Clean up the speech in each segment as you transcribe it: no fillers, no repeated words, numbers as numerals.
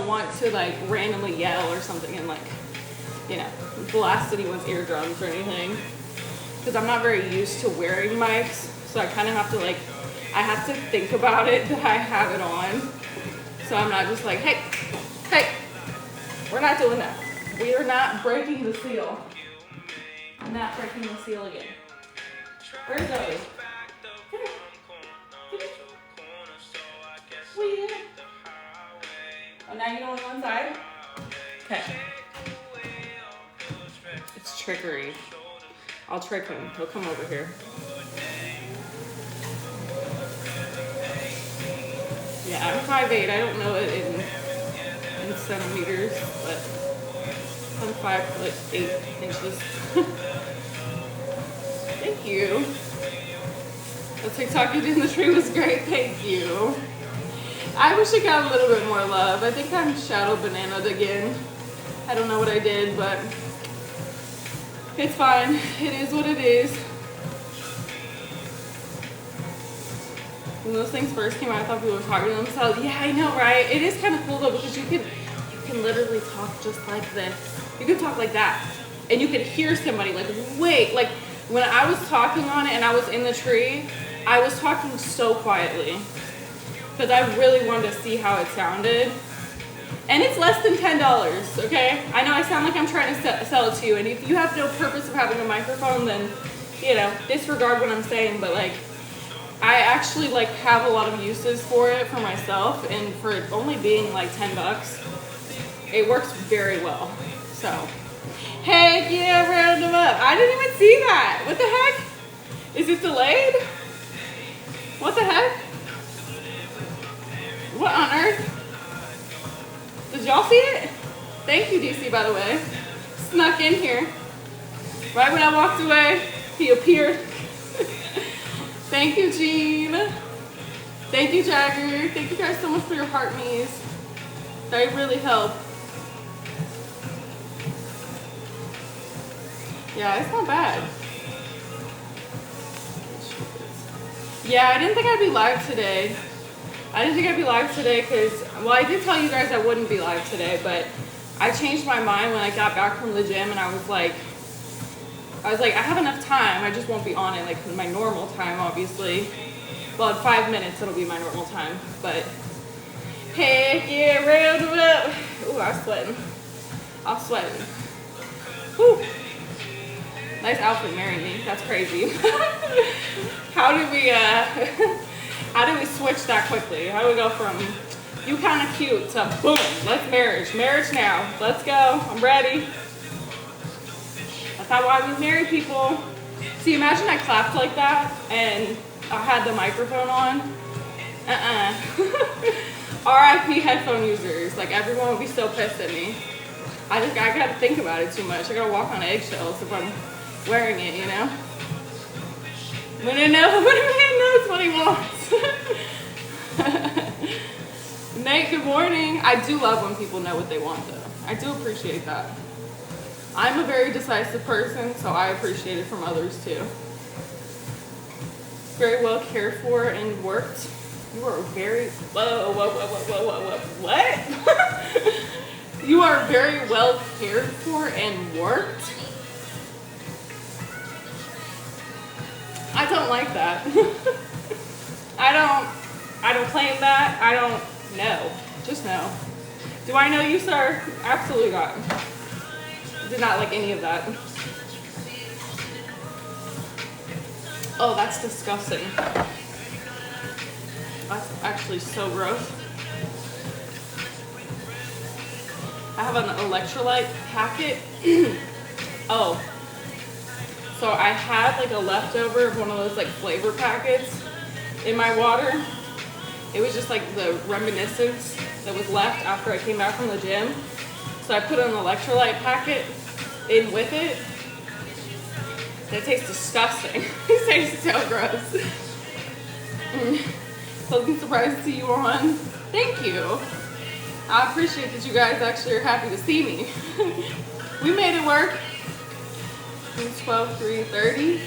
want to like randomly yell or something and like, you know, blast anyone's eardrums or anything. Because I'm not very used to wearing mics, so I kind of have to like, I have to think about it that I have it on. So I'm not just like, hey, we're not doing that. We are not breaking the seal. I'm not breaking the seal again. Where's Zoe? Come here. Where you at? Oh, now you don't want one side? Okay. It's trickery. I'll trick him. He'll come over here. Yeah, I'm 5'8". I don't know it in centimeters, but I'm 5'8" Thank you. The TikTok you did in the tree was great. Thank you. I wish I got a little bit more love. I think I'm shadow bananaed again. I don't know what I did, but it's fine. It is what it is. When those things first came out, I thought people were talking to themselves. Yeah, I know, right? It is kind of cool though, because you can literally talk just like this. You can talk like that, and you could hear somebody like, wait, like when I was talking on it and I was in the tree, I was talking so quietly because I really wanted to see how it sounded. And it's less than $10, okay? I know I sound like I'm trying to sell it to you, and if you have no purpose of having a microphone, then, you know, disregard what I'm saying, but like, I actually like have a lot of uses for it for myself, and for it only being like $10, it works very well. So, heck yeah, round them up. I didn't even see that. What the heck? Is it delayed? What the heck? What on earth? Did y'all see it? Thank you, DC, by the way. Snuck in here. Right when I walked away, he appeared. Thank you, Jean. Thank you, Jagger. Thank you guys so much for your heart me's. They really help. Yeah, it's not bad. Yeah, I didn't think I'd be live today. Because, well, I did tell you guys I wouldn't be live today, but I changed my mind when I got back from the gym, and I was like, I have enough time. I just won't be on it like my normal time, obviously. Well, in 5 minutes, it'll be my normal time. But, heck yeah, round it up. Ooh, I'm sweating. Whew. Nice outfit, marry me. That's crazy. How do we switch that quickly? How do we go from you kind of cute to boom, let's marriage. Marriage now. Let's go. I'm ready. That's not why we marry people. See, imagine I clapped like that and I had the microphone on. RIP headphone users. Like, everyone would be so pissed at me. I gotta think about it too much. I gotta walk on eggshells if I'm wearing it, you know? When a man knows what he wants. Nate, good morning. I do love when people know what they want, though. I do appreciate that. I'm a very decisive person, so I appreciate it from others, too. Very well cared for and worked. You are very... Whoa. What? You are very well cared for and worked? I don't like that. I don't claim that. I don't know. Just know. Do I know you, sir? Absolutely not. Did not like any of that. Oh, that's disgusting. That's actually so gross. I have an electrolyte packet. Oh. So I had like a leftover of one of those like flavor packets in my water. It was just like the reminiscence that was left after I came back from the gym. So I put an electrolyte packet in with it. It tastes disgusting. It tastes so gross. Pleasant surprise to see you on. Thank you. I appreciate that you guys actually are happy to see me. We made it work. 12:30.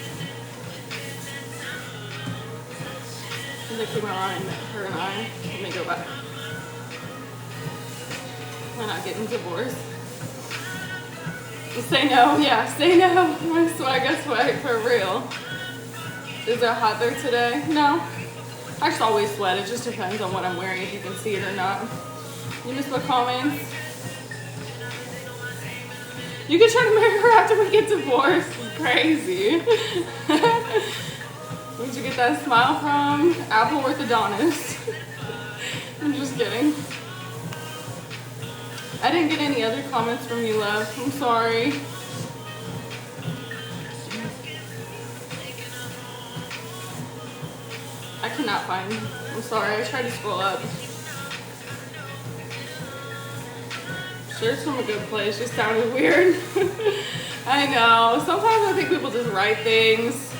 They came around, her and I. Let me go back. We're not getting divorced. Say no, yeah, say no. My swag is sweat for real. Is it hot there today? No. I just always sweat. It just depends on what I'm wearing, if you can see it or not. You missed my comments. You can try to marry her after we get divorced. It's crazy. Where'd you get that smile from? Apple orthodontist. I'm just kidding. I didn't get any other comments from you, love. I'm sorry. I cannot find. I'm sorry. I tried to scroll up. Sure, it's from a good place. Just sounded weird. I know. Sometimes I think people just write things.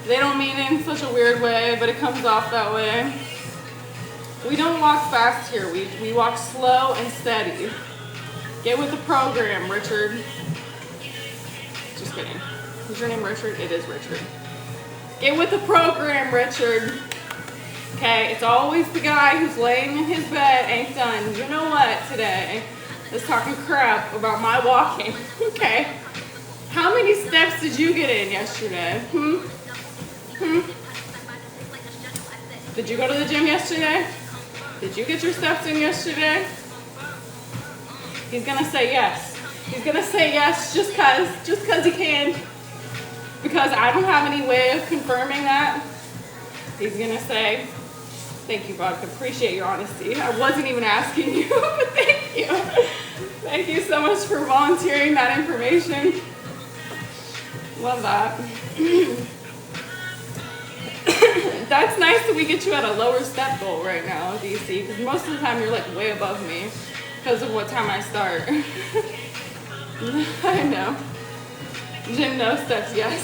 They don't mean it in such a weird way, but it comes off that way. We don't walk fast here. We walk slow and steady. Get with the program, Richard. Just kidding. Is your name Richard? It is Richard. Get with the program, Richard. Okay, it's always the guy who's laying in his bed, ain't done. You know what today? Is talking crap about my walking. Okay. How many steps did you get in yesterday? Did you go to the gym yesterday? Did you get your steps in yesterday? He's gonna say yes. He's gonna say yes just cause he can. Because I don't have any way of confirming that. He's gonna say, thank you, Vodka. Appreciate your honesty. I wasn't even asking you, but thank you. Thank you so much for volunteering that information. Love that. That's nice that we get you at a lower step goal right now, DC, because most of the time you're like way above me because of what time I start. I know. Gym no steps, yes.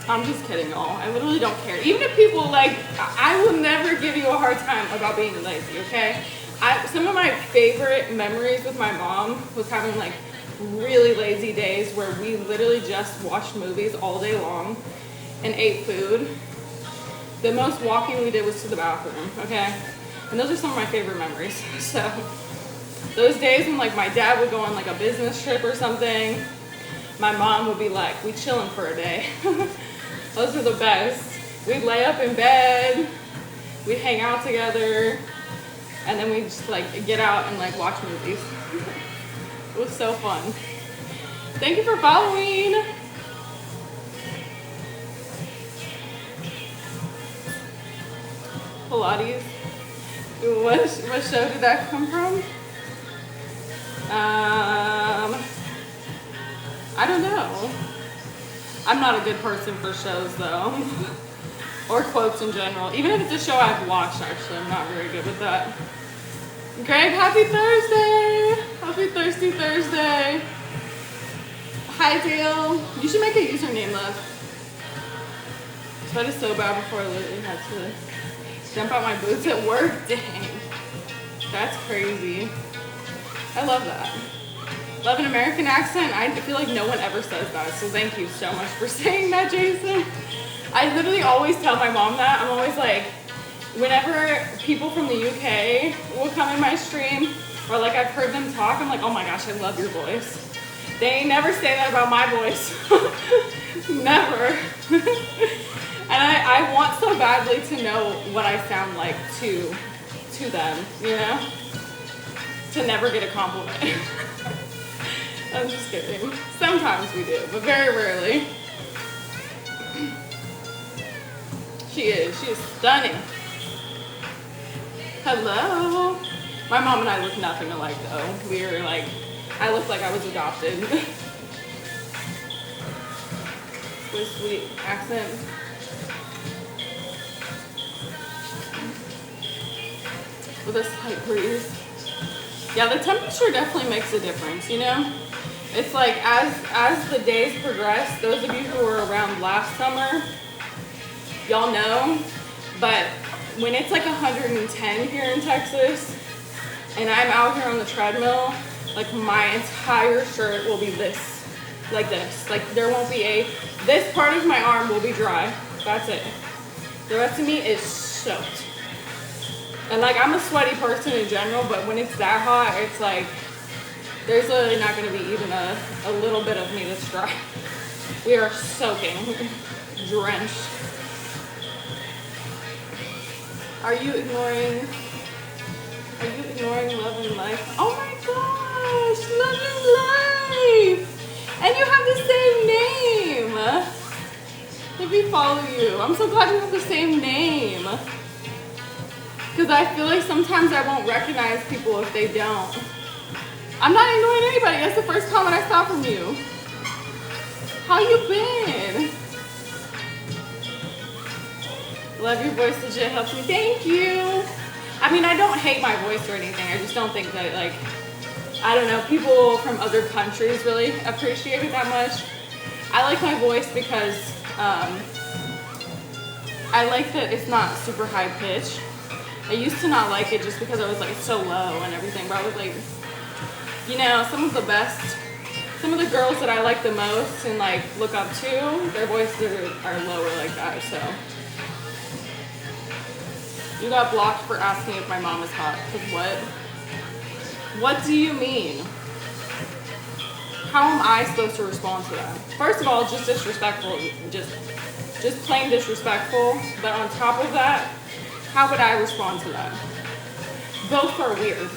I'm just kidding, y'all. I literally don't care. Even if people like, I will never give you a hard time about being lazy, okay? Some of my favorite memories with my mom was having like really lazy days where we literally just watched movies all day long and ate food. The most walking we did was to the bathroom, okay? And those are some of my favorite memories. So those days when like my dad would go on like a business trip or something, my mom would be like, we chilling for a day. Those are the best. We'd lay up in bed, we'd hang out together, and then we'd just like get out and like watch movies. It was so fun. Thank you for following. Pilates. What show did that come from? I don't know. I'm not a good person for shows though. Or quotes in general. Even if it's a show I've watched, actually, I'm not very good with that. Greg, happy Thursday! Happy Thirsty Thursday. Hi, Dale. You should make a username, love. Sweat is so bad before I literally had to jump out my boots at work. Dang. That's crazy. I love that. Love an American accent. I feel like no one ever says that, so thank you so much for saying that, Jason. I literally always tell my mom that. I'm always like, whenever people from the UK will come in my stream, or like I've heard them talk, I'm like, oh my gosh, I love your voice. They never say that about my voice. Never. And I want so badly to know what I sound like to them, you know? To never get a compliment. I'm just kidding. Sometimes we do, but very rarely. She is stunning. Hello. My mom and I look nothing alike though. We were like, I looked like I was adopted. With sweet accent. With a slight breeze. Yeah, the temperature definitely makes a difference, you know? It's like as the days progress, those of you who were around last summer, y'all know, but when it's like 110 here in Texas, and I'm out here on the treadmill, like my entire shirt will be this, like this. Like there won't be this part of my arm will be dry. That's it. The rest of me is soaked. And like, I'm a sweaty person in general, but when it's that hot, it's like, there's literally not gonna be even a little bit of me that's dry. We are soaking, drenched. Are you ignoring love and life? Oh my gosh, love and life! And you have the same name. Let me follow you. I'm so glad you have the same name. Because I feel like sometimes I won't recognize people if they don't. I'm not ignoring anybody. That's the first comment I saw from you. How you been? Love your voice, legit helps me. Thank you. I mean, I don't hate my voice or anything. I just don't think that, like, I don't know, people from other countries really appreciate it that much. I like my voice because I like that it's not super high pitch. I used to not like it just because I was like so low and everything, but I was like, you know, some of the girls that I like the most and like look up to, their voices are lower like that, so. You got blocked for asking if my mom is hot. Cause what? What do you mean? How am I supposed to respond to that? First of all, just disrespectful, just plain disrespectful. But on top of that, how would I respond to that? Both are weird.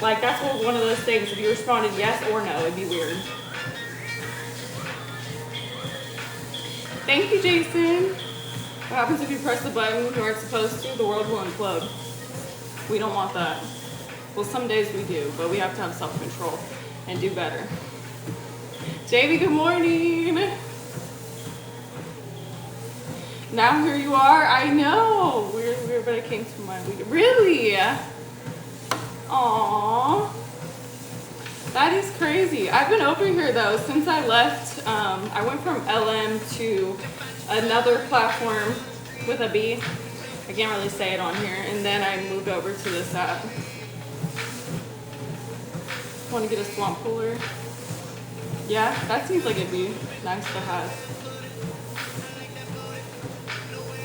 Like, that's one of those things, if you responded yes or no, it'd be weird. Thank you, Jason. What happens if you press the button you aren't supposed to? The world will implode. We don't want that. Well, some days we do, but we have to have self-control and do better. Jamie, good morning. Now here you are. I know. Weird, but it came to mind. Really? Aww. That is crazy. I've been over here though since I left. I went from LM to another platform with a B. I can't really say it on here. And then I moved over to this app. Want to get a swamp cooler? Yeah, that seems like it'd be nice to have.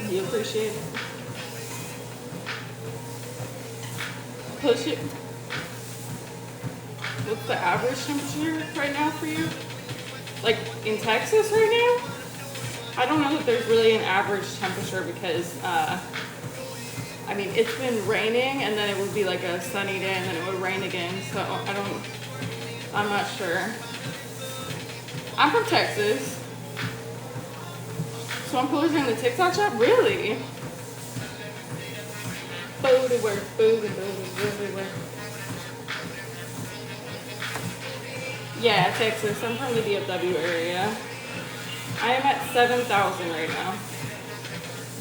You appreciate it? Push it. What's the average temperature right now for you? Like in Texas right now? I don't know that there's really an average temperature because, I mean, it's been raining and then it would be like a sunny day and then it would rain again. So I'm not sure. I'm from Texas. Swamp coolers in the TikTok shop? Really? Food everywhere. Yeah, Texas. I'm from the DFW area. I am at 7,000 right now.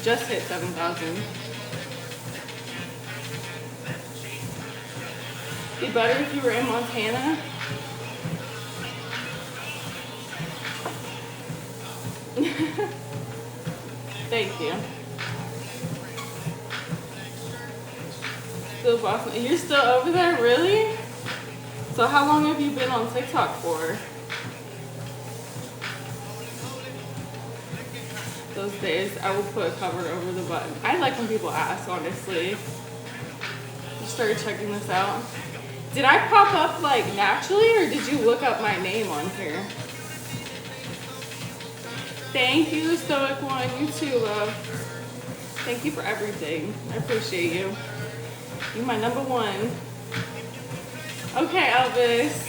Just hit 7,000. Be better if you were in Montana. Thank you. Still Boston. You're still over there? Really? So how long have you been on TikTok for? Those days, I will put a cover over the button. I like when people ask, honestly. Just started checking this out. Did I pop up like naturally or did you look up my name on here? Thank you, Stoic One. You too, love. Thank you for everything. I appreciate you. You're my number one. Okay, Elvis.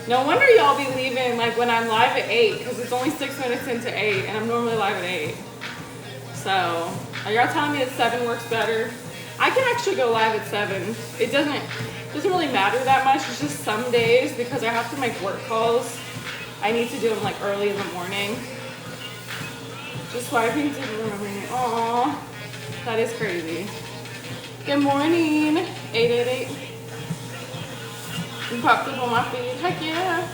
No wonder y'all be leaving like when I'm live at 8 because it's only 6 minutes into 8 and I'm normally live at 8. So, are y'all telling me that 7 works better? I can actually go live at 7. It doesn't really matter that much. It's just some days because I have to make work calls. I need to do them like early in the morning. Just swiping to remember me. Aww, that is crazy. Good morning, 888. You popped up on my feed. Heck yeah.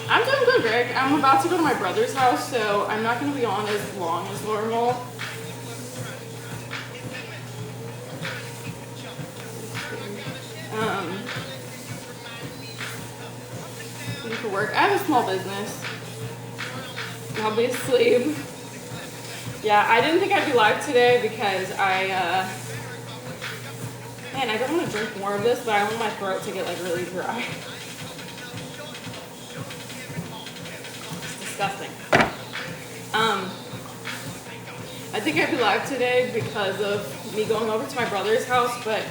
I'm doing good, Greg. I'm about to go to my brother's house, so I'm not going to be on as long as normal. For work. I have a small business. I'll be asleep. Yeah, I didn't think I'd be live today because man, I don't want to drink more of this, but I want my throat to get like really dry. It's disgusting. I think I'd be live today because of me going over to my brother's house, but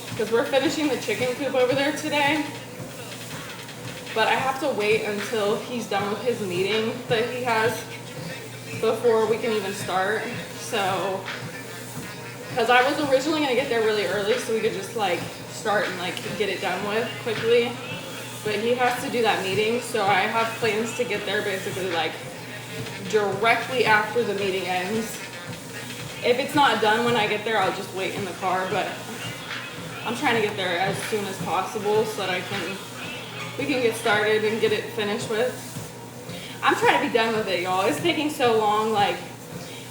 because we're finishing the chicken coop over there today. But I have to wait until he's done with his meeting that he has before we can even start. So, because I was originally going to get there really early so we could just like start and like get it done with quickly. But he has to do that meeting, so I have plans to get there basically like directly after the meeting ends. If it's not done when I get there, I'll just wait in the car, but I'm trying to get there as soon as possible so that we can get started and get it finished with. I'm trying to be done with it, y'all. It's taking so long. Like,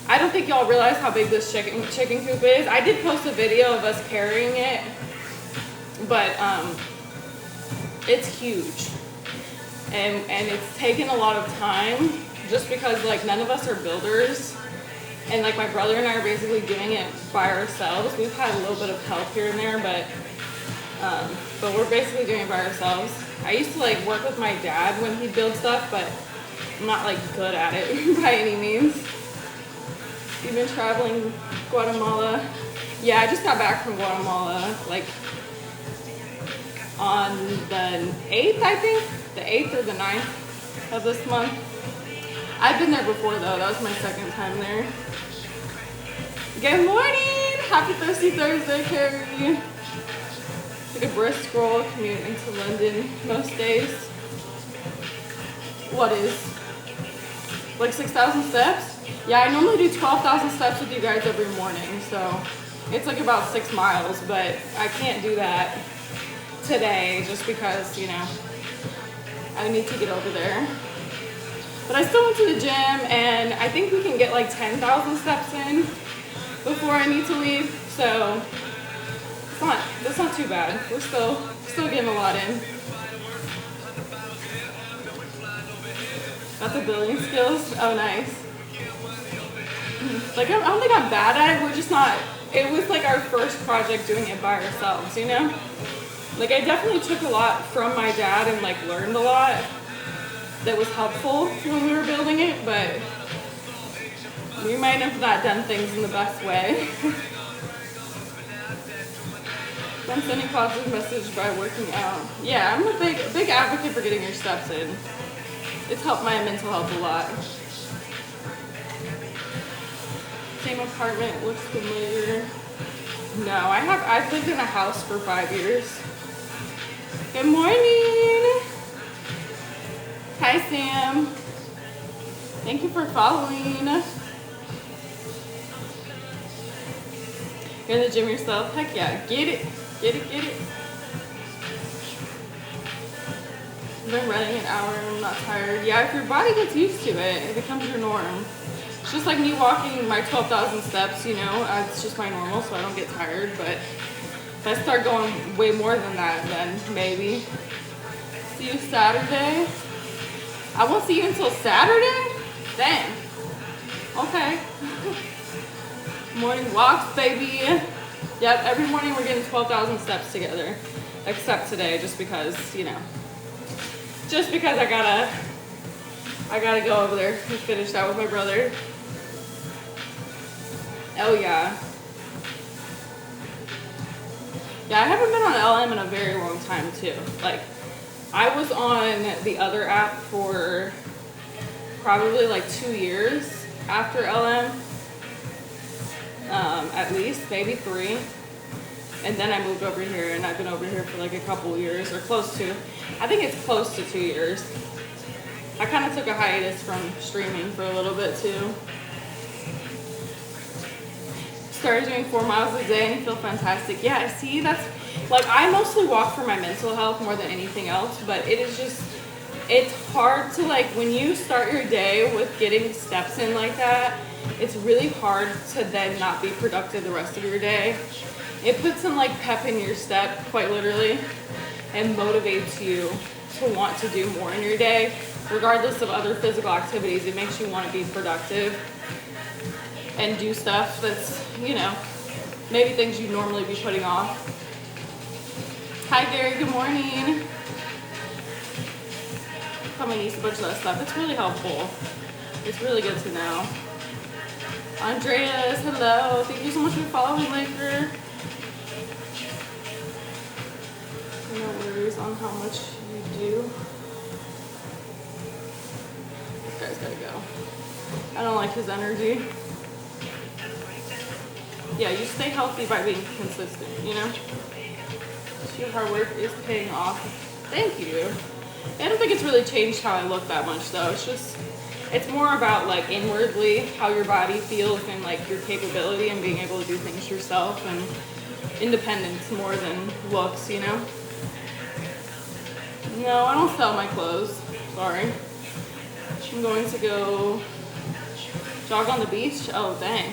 I don't think y'all realize how big this chicken coop is. I did post a video of us carrying it, but it's huge. And it's taken a lot of time just because like none of us are builders. And like my brother and I are basically doing it by ourselves. We've had a little bit of help here and there, but we're basically doing it by ourselves. I used to like work with my dad when he'd build stuff, but I'm not like good at it by any means. You've been traveling Guatemala. Yeah, I just got back from Guatemala like on the 8th, I think. The 8th or the 9th of this month. I've been there before though. That was my second time there. Good morning! Happy Thirsty Thursday, Carrie. Take a brisk stroll, commute into London most days. What is? Like 6,000 steps? Yeah, I normally do 12,000 steps with you guys every morning, so it's like about 6 miles, but I can't do that today just because, you know, I need to get over there. But I still went to the gym, and I think we can get like 10,000 steps in before I need to leave. So that's not too bad. We're still getting a lot in. Got the building skills. Oh, nice. Like I don't think I'm bad at it. We're just not. It was like our first project doing it by ourselves, you know. Like I definitely took a lot from my dad and like learned a lot that was helpful when we were building it, but we might have not done things in the best way. I'm sending positive message by working out. Yeah, I'm a big advocate for getting your steps in. It's helped my mental health a lot. Same apartment, looks familiar. No, I've lived in a house for 5 years. Good morning. Hi, Sam. Thank you for following. You're in the gym yourself? Heck yeah. Get it. Get it. I've been running an hour and I'm not tired. Yeah, if your body gets used to it, it becomes your norm. It's just like me walking my 12,000 steps, you know. It's just my normal, so I don't get tired. But if I start going way more than that, then maybe. See you Saturday. I won't see you until Saturday? Dang. Okay. Morning walks, baby. Yep, every morning we're getting 12,000 steps together. Except today, just because, you know. Just because I gotta go over there and finish that with my brother. Oh yeah. Yeah, I haven't been on LM in a very long time too. Like, I was on the other app for probably like 2 years after LM. At least, maybe 3. And then I moved over here, and I've been over here for like a couple years, or close to. I think it's close to 2 years. I kind of took a hiatus from streaming for a little bit too. Started doing 4 miles a day and feel fantastic. Yeah, see, that's like, I mostly walk for my mental health more than anything else, but it is just, it's hard to like, when you start your day with getting steps in like that, it's really hard to then not be productive the rest of your day. It puts some like pep in your step, quite literally, and motivates you to want to do more in your day, regardless of other physical activities. It makes you want to be productive. and do stuff that's, you know, maybe things you'd normally be putting off. Hi Gary, good morning. Tell my niece a bunch of that stuff. It's really helpful. It's really good to know. Andreas, hello. Thank you so much for following, Laker. No worries on how much you do. This guy's gotta go. I don't like his energy. Yeah, you stay healthy by being consistent, you know? Your hard work is paying off. Thank you. I don't think it's really changed how I look that much though. It's more about like inwardly how your body feels and like your capability and being able to do things yourself and independence more than looks, you know? No, I don't sell my clothes. Sorry. I'm going to go jog on the beach. Oh, dang.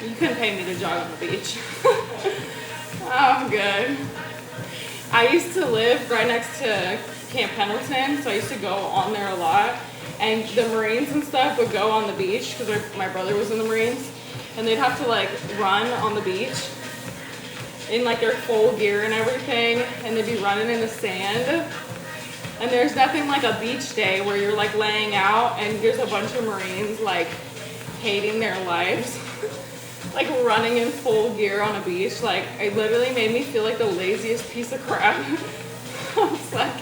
You couldn't pay me to jog on the beach. I'm good. I used to live right next to Camp Pendleton, so I used to go on there a lot. And the Marines and stuff would go on the beach because my brother was in the Marines, and they'd have to like run on the beach in like their full gear and everything, and they'd be running in the sand. And there's nothing like a beach day where you're like laying out and there's a bunch of Marines like hating their lives, like running in full gear on a beach. Like it literally made me feel like the laziest piece of crap. I was like,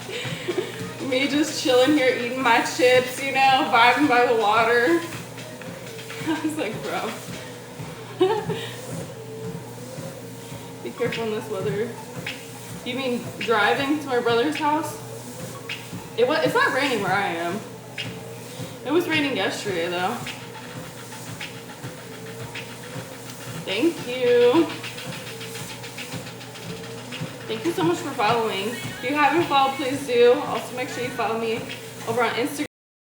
me just chilling here eating my chips, you know, vibing by the water. I was like, bro. Be careful in this weather. You mean driving to my brother's house? It's not raining where I am. It was raining yesterday though. Thank you. Thank you so much for following. If you haven't followed, please do. Also make sure you follow me over on Instagram.